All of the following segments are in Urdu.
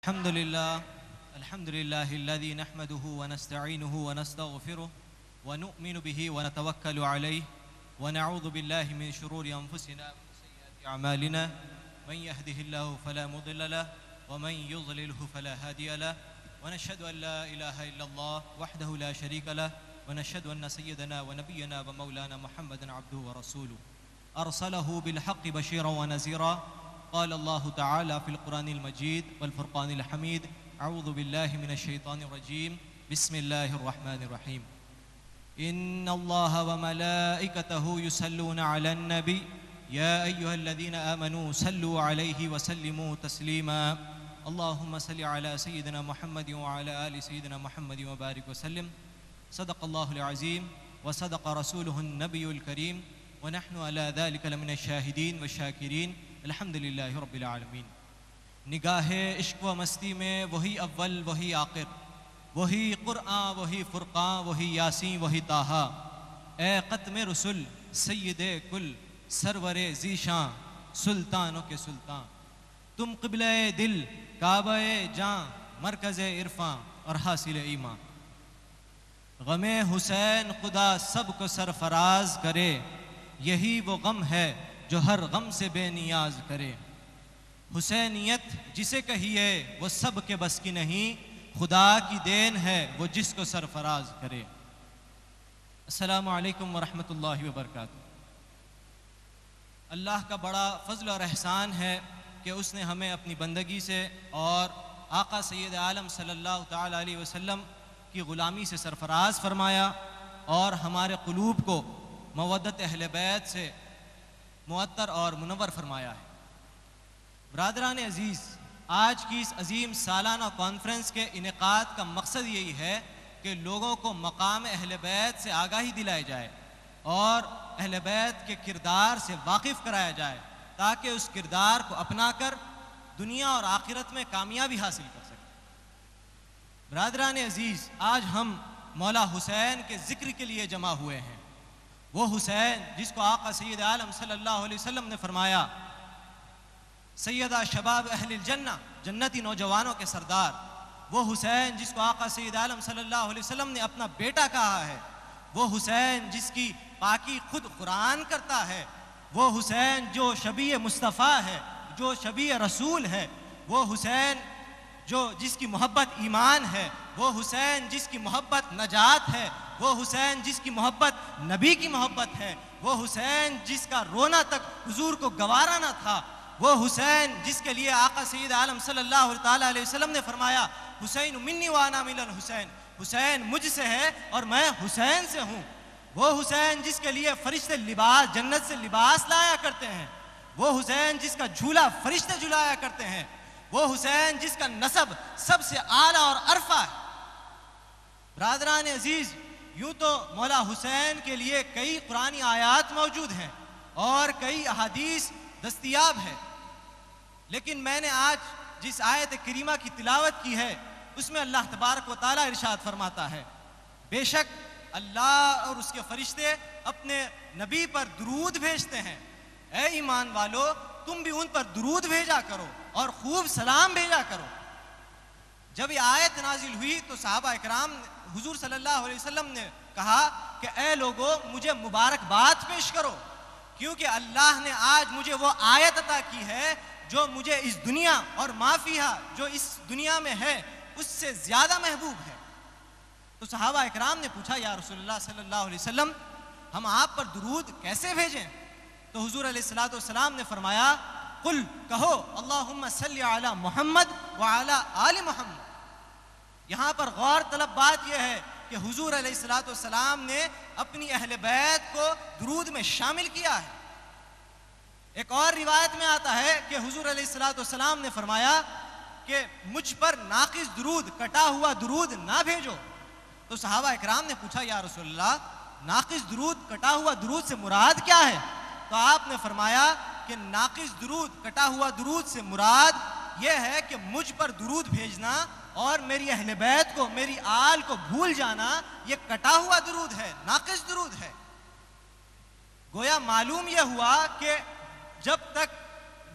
الحمد لله الذي نحمده ونستعينه ونستغفره ونؤمن به ونتوكل عليه ونعوذ بالله من شرور أنفسنا ومن سيئات أعمالنا من يهده الله فلا مضل له ومن يضلله فلا هادي له ونشهد أن لا إله إلا الله وحده لا شريك له ونشهد أن سيدنا ونبينا ومولانا محمدا عبده ورسوله أرسله بالحق بشيرا ونذيرا. قال الله تعالى في القرآن المجيد والفرقان الحميد: أعوذ بالله من الشيطان الرجيم، بسم الله الرحمن الرحيم. إن الله وملائكته يصلون على النبي يا أيها الذين آمنوا صلوا عليه وسلموا تسليما. اللهم صل على سيدنا محمد وعلى آل سيدنا محمد وبارك وسلم. صدق الله العظيم وصدق رسوله النبي الكريم ونحن على ذلك لمن الشاهدين والشاكرين. الحمد للہ رب العالمین. نگاہ عشق و مستی میں وہی اول وہی آخر، وہی قرآن وہی فرقان وہی یاسین وہی طٰہٰ. اے ختم رسل سید کل سرور ذیشاں سلطانوں کے سلطان، تم قبلہ دل کعبہ جاں مرکز عرفاں اور حاصل ایمان. غم حسین خدا سب کو سرفراز کرے، یہی وہ غم ہے جو ہر غم سے بے نیاز کرے. حسینیت جسے کہیے وہ سب کے بس کی نہیں، خدا کی دین ہے وہ جس کو سرفراز کرے. السلام علیکم ورحمۃ اللہ وبرکاتہ. اللہ کا بڑا فضل اور احسان ہے کہ اس نے ہمیں اپنی بندگی سے اور آقا سید عالم صلی اللہ تعالیٰ علیہ وسلم کی غلامی سے سرفراز فرمایا اور ہمارے قلوب کو مودت اہل بیت سے معطر اور منور فرمایا ہے. برادران عزیز، آج کی اس عظیم سالانہ کانفرنس کے انعقاد کا مقصد یہی ہے کہ لوگوں کو مقام اہل بیت سے آگاہی دلائی جائے اور اہل بیت کے کردار سے واقف کرایا جائے تاکہ اس کردار کو اپنا کر دنیا اور آخرت میں کامیابی حاصل کر سکیں. برادران عزیز، آج ہم مولا حسین کے ذکر کے لیے جمع ہوئے ہیں. وہ حسین جس کو آقا سید عالم صلی اللہ علیہ وسلم نے فرمایا سیدہ شباب اہل الجنہ، جنتی نوجوانوں کے سردار. وہ حسین جس کو آقا سید عالم صلی اللہ علیہ وسلم نے اپنا بیٹا کہا ہے. وہ حسین جس کی پاکی خود قرآن کرتا ہے. وہ حسین جو شبیہ مصطفیٰ ہے، جو شبیہ رسول ہے. وہ حسین جو جس کی محبت ایمان ہے. وہ حسین جس کی محبت نجات ہے. وہ حسین جس کی محبت نبی کی محبت ہے. وہ حسین جس کا رونا تک حضور کو گوارا نہ تھا. وہ حسین جس کے لیے آقا سید عالم صلی اللہ تعالیٰ علیہ وسلم نے فرمایا حسین منی وانا من الحسین، حسین مجھ سے ہے اور میں حسین سے ہوں. وہ حسین جس کے لیے فرشتے لباس جنت سے لباس لایا کرتے ہیں. وہ حسین جس کا جھولا فرشتے جھلایا کرتے ہیں. وہ حسین جس کا نسب سب سے اعلیٰ اور عرفہ ہے. برادران عزیز، یوں تو مولا حسین کے لیے کئی قرآنی آیات موجود ہیں اور کئی احادیث دستیاب ہے، لیکن میں نے آج جس آیت کریمہ کی تلاوت کی ہے اس میں اللہ تبارک و تعالیٰ ارشاد فرماتا ہے بے شک اللہ اور اس کے فرشتے اپنے نبی پر درود بھیجتے ہیں. اے ایمان والو، تم بھی ان پر درود بھیجا کرو اور خوب سلام بھیجا کرو. جب یہ آیت نازل ہوئی تو صحابہ اکرام حضور صلی اللہ علیہ وسلم نے کہا کہ اے لوگو، مجھے مبارکباد پیش کرو، کیونکہ اللہ نے آج مجھے وہ آیت عطا کی ہے جو مجھے اس دنیا اور ما فیہا، جو اس دنیا میں ہے، اس سے زیادہ محبوب ہے. تو صحابہ اکرام نے پوچھا یا رسول اللہ صلی اللہ علیہ وسلم، ہم آپ پر درود کیسے بھیجیں؟ تو حضور علیہ السلام نے فرمایا قل، کہو اللہم صلی علی محمد وعلی آل محمد. یہاں پر غور طلب بات یہ ہے کہ حضور علیہ السلام نے اپنی اہل بیت کو درود میں شامل کیا ہے. ایک اور روایت میں آتا ہے کہ حضور علیہ السلام نے فرمایا کہ مجھ پر ناقص درود، کٹا ہوا درود نہ بھیجو. تو صحابہ اکرام نے پوچھا یا رسول اللہ، ناقص درود، کٹا ہوا درود سے مراد کیا ہے؟ تو آپ نے فرمایا کہ ناقص درود، کٹا ہوا درود سے مراد یہ ہے کہ مجھ پر درود بھیجنا اور میری اہل بیت کو، میری آل کو بھول جانا، یہ کٹا ہوا درود ہے، ناقص درود ہے. گویا معلوم یہ ہوا کہ جب تک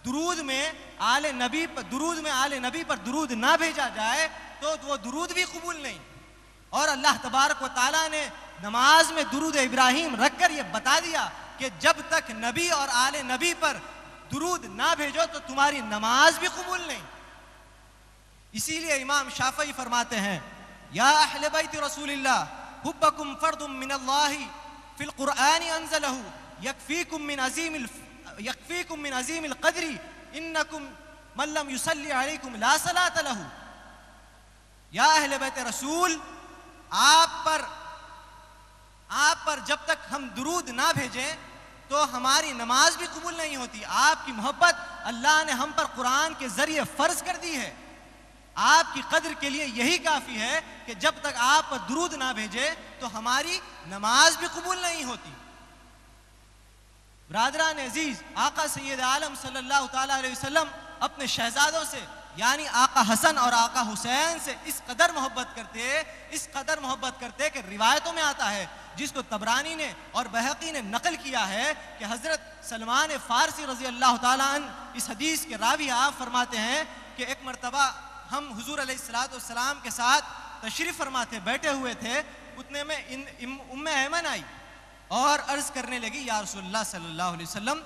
درود میں آل نبی پر درود نہ بھیجا جائے تو وہ درود بھی قبول نہیں. اور اللہ تبارک و تعالیٰ نے نماز میں درود ابراہیم رکھ کر یہ بتا دیا کہ جب تک نبی اور آل نبی پر درود نہ بھیجو تو تمہاری نماز بھی قبول نہیں. اسی لیے امام شافعی فرماتے ہیں یا اہل بیت رسول اللہ حبکم فرد من اللہ فی القرآن انزلہ یکفیکم من عظیم القدر انکم من لم یصلی علیکم لا صلاة لہ. یا اہل بیت رسول آپ پر جب تک ہم درود نہ بھیجیں تو ہماری نماز بھی قبول نہیں ہوتی. آپ کی محبت اللہ نے ہم پر قرآن کے ذریعے فرض کر دی ہے. آپ کی قدر کے لیے یہی کافی ہے کہ جب تک آپ پر درود نہ بھیجے تو ہماری نماز بھی قبول نہیں ہوتی. برادران عزیز، آقا سید عالم صلی اللہ تعالیٰ علیہ وسلم اپنے شہزادوں سے یعنی آقا حسن اور آقا حسین سے اس قدر محبت کرتے کہ روایتوں میں آتا ہے، جس کو طبرانی نے اور بہقی نے نقل کیا ہے، کہ حضرت سلمان فارسی رضی اللہ تعالیٰ عنہ اس حدیث کے راوی آپ فرماتے ہیں کہ ایک مرتبہ ہم حضور علیہ السلام کے ساتھ تشریف فرما تھے، بیٹھے ہوئے تھے. اتنے میں ام ایمن آئی اور عرض کرنے لگی یا رسول اللہ صلی اللہ علیہ وسلم،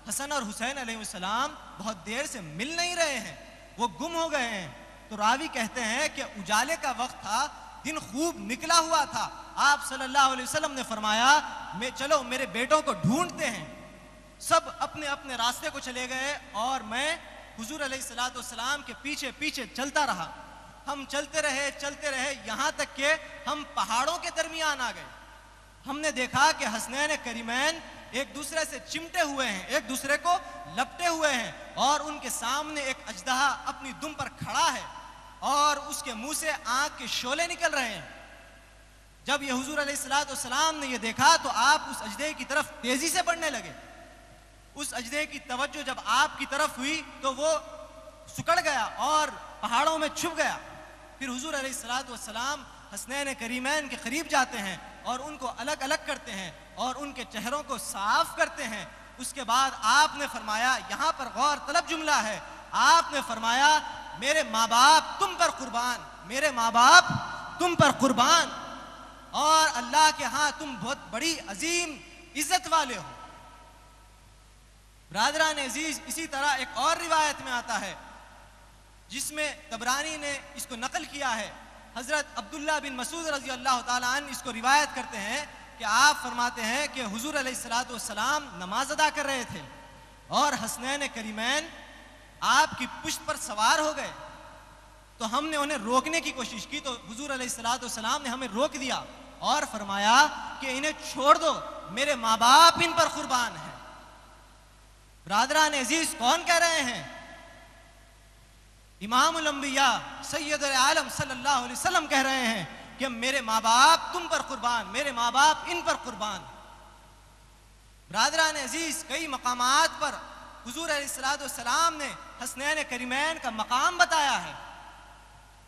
حسن اور حسین علیہ السلام بہت دیر سے مل نہیں رہے ہیں، وہ گم ہو گئے ہیں. تو راوی کہتے ہیں کہ اجالے کا وقت تھا، دن خوب نکلا ہوا تھا. آپ صلی اللہ علیہ وسلم نے فرمایا چلو میرے بیٹوں کو ڈھونڈتے ہیں. سب اپنے اپنے راستے کو چلے گئے اور میں حضور علیہ السلام کے پیچھے پیچھے چلتا رہا. ہم چلتے رہے یہاں تک کہ ہم پہاڑوں کے درمیان آ گئے. ہم نے دیکھا کہ حسنین کریمین ایک دوسرے سے چمٹے ہوئے ہیں، ایک دوسرے کو لپٹے ہوئے ہیں، اور ان کے سامنے ایک اژدہا اپنی دم پر کھڑا ہے اور اس کے منہ سے آنکھ کے شعلے نکل رہے ہیں. جب یہ حضور علیہ السلام نے یہ دیکھا تو آپ اس اژدہے کی طرف تیزی سے بڑھنے لگے. اس اژدہے کی توجہ جب آپ کی طرف ہوئی تو وہ سکڑ گیا اور پہاڑوں میں چھپ گیا. پھر حضور علیہ السلام حسنین کریمین کے قریب جاتے ہیں اور ان کو الگ الگ کرتے ہیں اور ان کے چہروں کو صاف کرتے ہیں. اس کے بعد آپ نے فرمایا، یہاں پر غور طلب جملہ ہے، آپ نے فرمایا میرے ماں باپ تم پر قربان، میرے ماں باپ تم پر قربان، اور اللہ کے ہاں تم بہت بڑی عظیم عزت والے ہو. برادران عزیز، اسی طرح ایک اور روایت میں آتا ہے جس میں طبرانی نے اس کو نقل کیا ہے. حضرت عبداللہ بن مسعود رضی اللہ تعالیٰ عنہ اس کو روایت کرتے ہیں کہ آپ فرماتے ہیں کہ حضور علیہ السلام نماز ادا کر رہے تھے اور حسنین کریمین آپ کی پشت پر سوار ہو گئے. تو ہم نے انہیں روکنے کی کوشش کی تو حضور علیہ السلام نے ہمیں روک دیا اور فرمایا کہ انہیں چھوڑ دو، میرے ماں باپ ان پر قربان ہیں. برادران عزیز، کون کہہ رہے ہیں؟ امام الانبیاء سید العالم صلی اللہ علیہ وسلم کہہ رہے ہیں کہ میرے ماں باپ تم پر قربان، میرے ماں باپ ان پر قربان. برادران عزیز، کئی مقامات پر حضور علیہ السلام نے حسنین کریمین کا مقام بتایا ہے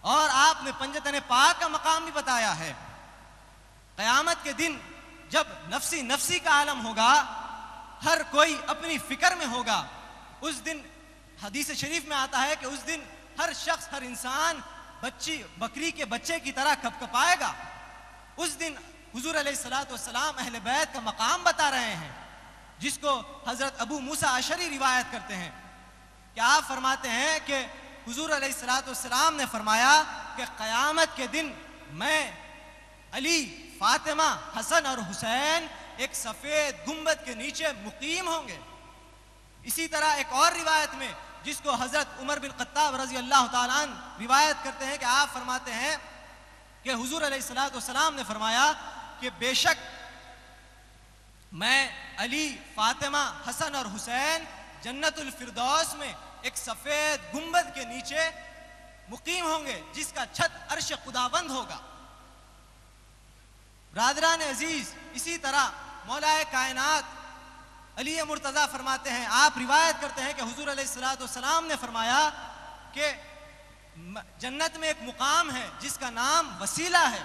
اور آپ نے پنجتن پاک کا مقام بھی بتایا ہے. قیامت کے دن جب نفسی کا عالم ہوگا، ہر کوئی اپنی فکر میں ہوگا، اس دن حدیث شریف میں آتا ہے کہ اس دن ہر شخص، ہر انسان بکری کے بچے کی طرح کپکپائے گا. اس دن حضور علیہ السلام اہل بیت کا مقام بتا رہے ہیں، جس کو حضرت ابو موسیٰ اشعری روایت کرتے ہیں کہ آپ فرماتے ہیں کہ حضور علیہ السلام نے فرمایا کہ قیامت کے دن میں، علی، فاطمہ، حسن اور حسین ایک سفید گنبد کے نیچے مقیم ہوں گے. اسی طرح ایک اور روایت میں جس کو حضرت عمر بن خطاب رضی اللہ تعالیٰ عنہ روایت کرتے ہیں کہ آپ فرماتے ہیں کہ حضور علیہ السلام نے فرمایا کہ بے شک میں، علی، فاطمہ، حسن اور حسین جنت الفردوس میں ایک سفید گنبد کے نیچے مقیم ہوں گے جس کا چھت عرش خداوند ہوگا. برادران عزیز، اسی طرح مولا کائنات علی مرتضیٰ فرماتے ہیں، آپ روایت کرتے ہیں کہ حضور علیہ السلام نے فرمایا کہ جنت میں ایک مقام ہے جس کا نام وسیلہ ہے،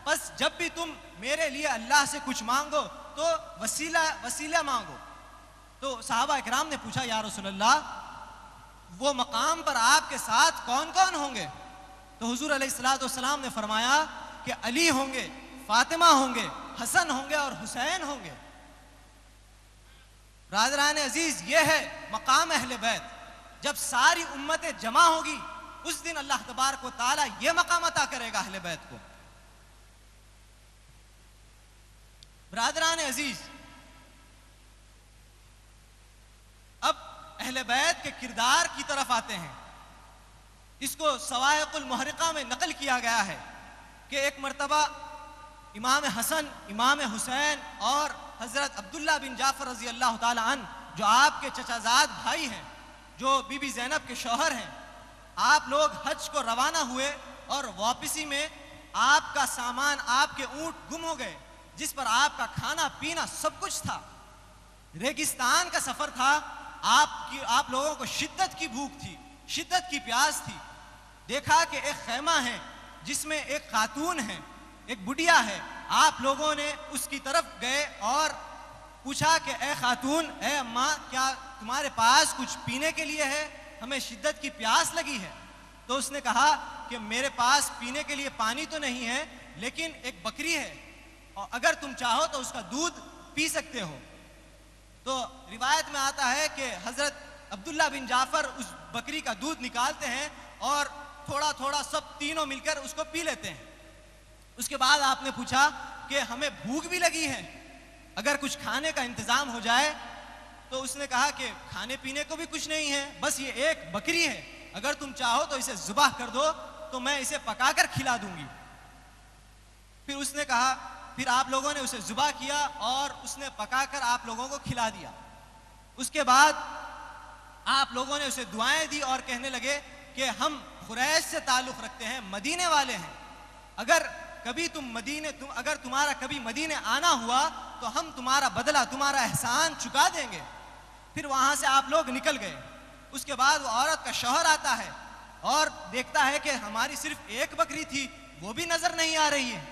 بس جب بھی تم میرے لیے اللہ سے کچھ مانگو تو وسیلہ مانگو. تو صحابہ اکرام نے پوچھا یا رسول اللہ وہ مقام پر آپ کے ساتھ کون کون ہوں گے؟ تو حضور علیہ الصلوۃ والسلام نے فرمایا کہ علی ہوں گے، فاطمہ ہوں گے، حسن ہوں گے اور حسین ہوں گے۔ برادران عزیز، یہ ہے مقام اہل بیت۔ جب ساری امتیں جمع ہوگی اس دن اللہ تبارک و تعالیٰ یہ مقام عطا کرے گا اہل بیت کو۔ برادران عزیز، اب اہل بیت کے کردار کی طرف آتے ہیں۔ اس کو سوائق المحرقہ میں نقل کیا گیا ہے کہ ایک مرتبہ امام حسن، امام حسین اور حضرت عبداللہ بن جعفر رضی اللہ تعالی عنہ جو آپ کے چچا زاد بھائی ہیں، جو بی بی زینب کے شوہر ہیں، آپ لوگ حج کو روانہ ہوئے اور واپسی میں آپ کا سامان، آپ کے اونٹ گم ہو گئے جس پر آپ کا کھانا پینا سب کچھ تھا۔ ریگستان کا سفر تھا، آپ لوگوں کو شدت کی بھوک تھی، شدت کی پیاس تھی۔ دیکھا کہ ایک خیمہ ہے جس میں ایک خاتون ہے، ایک بڑھیا ہے۔ آپ لوگوں نے اس کی طرف گئے اور پوچھا کہ اے خاتون، اے اماں، کیا تمہارے پاس کچھ پینے کے لیے ہے؟ ہمیں شدت کی پیاس لگی ہے۔ تو اس نے کہا کہ میرے پاس پینے کے لیے پانی تو نہیں ہے، لیکن ایک بکری ہے اور اگر تم چاہو تو اس کا دودھ پی سکتے ہو۔ تو روایت میں آتا ہے کہ حضرت عبداللہ بن جعفر اس بکری کا دودھ نکالتے ہیں اور تھوڑا تھوڑا سب تینوں مل کر اس کو پی لیتے ہیں۔ اس کے بعد آپ نے پوچھا کہ ہمیں بھوک بھی لگی ہے، اگر کچھ کھانے کا انتظام ہو جائے۔ تو اس نے کہا کہ کھانے پینے کو بھی کچھ نہیں ہے، بس یہ ایک بکری ہے، اگر تم چاہو تو اسے ذبح کر دو تو میں اسے پکا کر کھلا دوں گی۔ پھر اس نے کہا، پھر آپ لوگوں نے اسے ذبح کیا اور اس نے پکا کر آپ لوگوں کو کھلا دیا۔ اس کے بعد آپ لوگوں نے اسے دعائیں دی اور کہنے لگے کہ ہم قریش سے تعلق رکھتے ہیں، مدینے والے ہیں، اگر تمہارا کبھی مدینے آنا ہوا تو ہم تمہارا بدلہ، تمہارا احسان چکا دیں گے۔ پھر وہاں سے آپ لوگ نکل گئے۔ اس کے بعد وہ عورت کا شوہر آتا ہے اور دیکھتا ہے کہ ہماری صرف ایک بکری تھی، وہ بھی نظر نہیں آ رہی ہے۔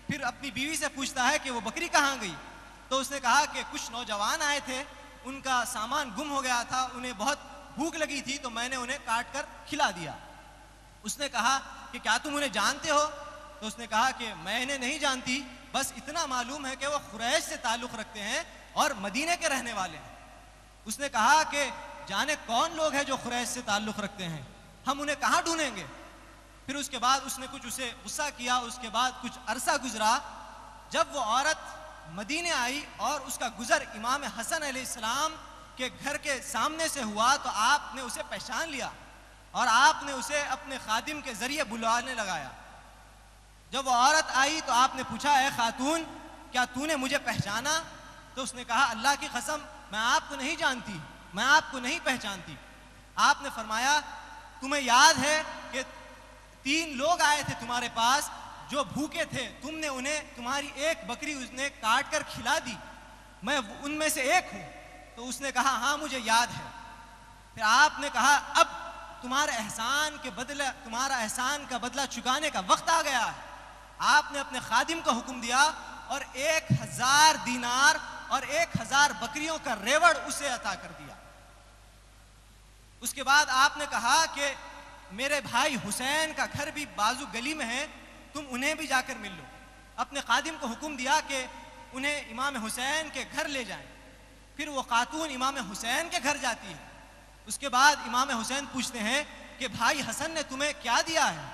پھر اپنی بیوی سے پوچھتا ہے کہ وہ بکری کہاں گئی؟ تو اس نے کہا کہ کچھ نوجوان آئے تھے، ان کا سامان گم ہو گیا تھا، انہیں بہت بھوک لگی تھی تو میں نے انہیں کاٹ کر کھلا دیا۔ اس نے کہا کہ کیا تم انہیں جانتے ہو؟ تو اس نے کہا کہ میں انہیں نہیں جانتی، بس اتنا معلوم ہے کہ وہ قریش سے تعلق رکھتے ہیں اور مدینے کے رہنے والے ہیں۔ اس نے کہا کہ جانے کون لوگ ہیں جو قریش سے تعلق رکھتے ہیں، ہم انہیں کہاں ڈھونڈیں گے؟ پھر اس کے بعد اس نے کچھ اسے غصہ کیا۔ اس کے بعد کچھ عرصہ گزرا، جب وہ عورت مدینے آئی اور اس کا گزر امام حسن علیہ السلام کے گھر کے سامنے سے ہوا تو آپ نے اسے پہچان لیا اور آپ نے اسے اپنے خادم کے ذریعے بلانے لگایا۔ جب وہ عورت آئی تو آپ نے پوچھا، اے خاتون، کیا تو نے مجھے پہچانا؟ تو اس نے کہا، اللہ کی قسم میں آپ کو نہیں جانتی، میں آپ کو نہیں پہچانتی۔ آپ نے فرمایا، تمہیں یاد ہے کہ 3 لوگ آئے تھے تمہارے پاس جو بھوکے تھے، تم نے انہیں تمہاری ایک بکری اس نے کاٹ کر کھلا دی، میں ان میں سے ایک ہوں۔ تو اس نے کہا، ہاں مجھے یاد ہے۔ پھر آپ نے کہا، اب تمہارا احسان کا بدلہ چکانے کا وقت آ گیا ہے۔ آپ نے اپنے خادم کو حکم دیا اور 1000 دینار اور 1000 بکریوں کا ریوڑ اسے عطا کر دیا۔ اس کے بعد آپ نے کہا کہ میرے بھائی حسین کا گھر بھی بازو گلی میں ہے، تم انہیں بھی جا کر مل لو۔ اپنے خادم کو حکم دیا کہ انہیں امام حسین کے گھر لے جائیں۔ پھر وہ خاتون امام حسین کے گھر جاتی ہے۔ اس کے بعد امام حسین پوچھتے ہیں کہ بھائی حسن نے تمہیں کیا دیا ہے؟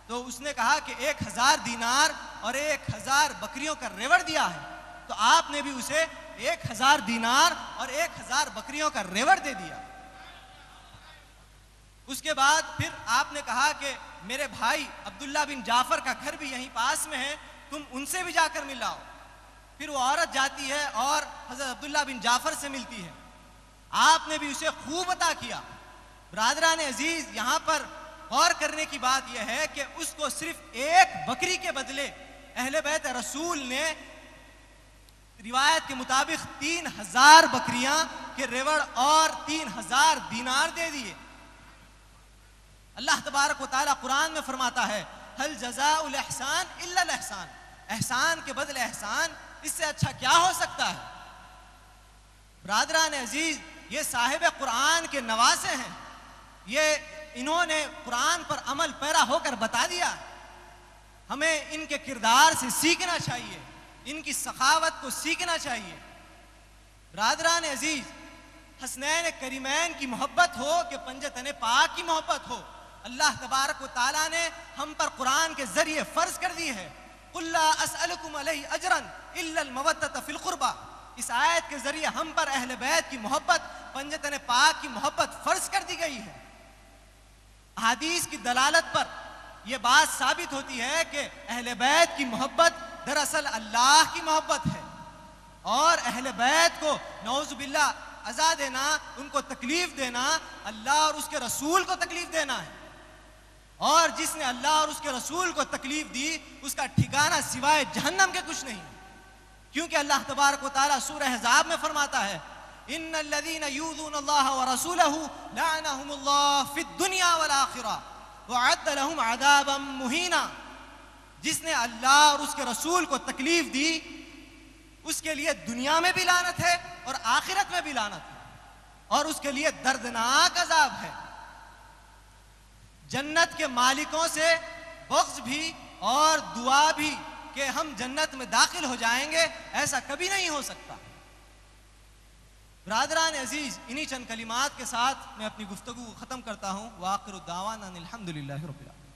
تو اس نے کہا کہ 1000 دینار اور 1000 بکریوں کا ریوڑ دیا ہے۔ تو آپ نے بھی اسے 1000 دینار اور 1000 بکریوں کا ریوڑ دے دیا۔ اس کے بعد پھر آپ نے کہا کہ میرے بھائی عبداللہ بن جعفر کا گھر بھی یہیں پاس میں ہے، تم ان سے بھی جا کر ملاؤ۔ پھر وہ عورت جاتی ہے اور حضرت عبداللہ بن جعفر سے ملتی ہے۔ آپ نے بھی اسے خوب عطا کیا۔ برادران عزیز، یہاں پر غور کرنے کی بات یہ ہے کہ اس کو صرف ایک بکری کے بدلے اہل بیت رسول نے روایت کے مطابق 3000 بکریاں کے ریوڑ اور 3000 دینار دے دیے۔ اللہ تبارک و تعالیٰ قرآن میں فرماتا ہے، هل جزاء الاحسان الا الاحسان، احسان کے بدلے احسان، اس سے اچھا کیا ہو سکتا ہے؟ برادران عزیز، یہ صاحب قرآن کے نواسے ہیں، یہ انہوں نے قرآن پر عمل پیرا ہو کر بتا دیا. ہمیں ان کے کردار سے سیکھنا چاہیے, ان کی سخاوت کو سیکھنا چاہیے. برادران عزیز, حسنین کریمین کی محبت ہو کہ پنجتن پاک کی محبت ہو, اللہ تبارک و تعالیٰ نے ہم پر قرآن کے ذریعے فرض کر دی ہے. قُلْ لَا أَسْأَلُكُمْ عَلَيْهِ أَجْرًا إِلَّا الْمَوَدَّةَ فِي الْقُرْبَى. اس آیت کے ذریعے ہم پر اہل بیت کی محبت, پنجتن پاک کی محبت فرض کر دی گئی ہے. احادیث کی دلالت پر یہ بات ثابت ہوتی ہے کہ اہل بیت کی محبت دراصل اللہ کی محبت ہے, اور اہل بیت کو نعوذ باللہ عزا دینا, ان کو تکلیف دینا, اللہ اور اس کے رسول کو تکلیف دینا ہے. اور جس نے اللہ اور اس کے رسول کو تکلیف دی اس کا ٹھکانہ سوائے جہنم کے کچھ نہیں, کیونکہ اللہ تبارک و تعالیٰ سورہ احزاب میں فرماتا ہے ان الذین یؤذون اللہ ورسولہ لعنہم اللہ فی الدنیا والآخرہ وأعد لهم عذابا مہینا. جس نے اللہ اور اس کے رسول کو تکلیف دی اس کے لیے دنیا میں بھی لعنت ہے اور آخرت میں بھی لعنت ہے, اور اس کے لیے دردناک عذاب ہے. جنت کے مالکوں سے بغض بھی اور دعا بھی کہ ہم جنت میں داخل ہو جائیں گے, ایسا کبھی نہیں ہو سکتا. برادران عزیز, انہی چند کلمات کے ساتھ میں اپنی گفتگو کو ختم کرتا ہوں. وآخر الدعوانا الحمدللہ رب العالمین.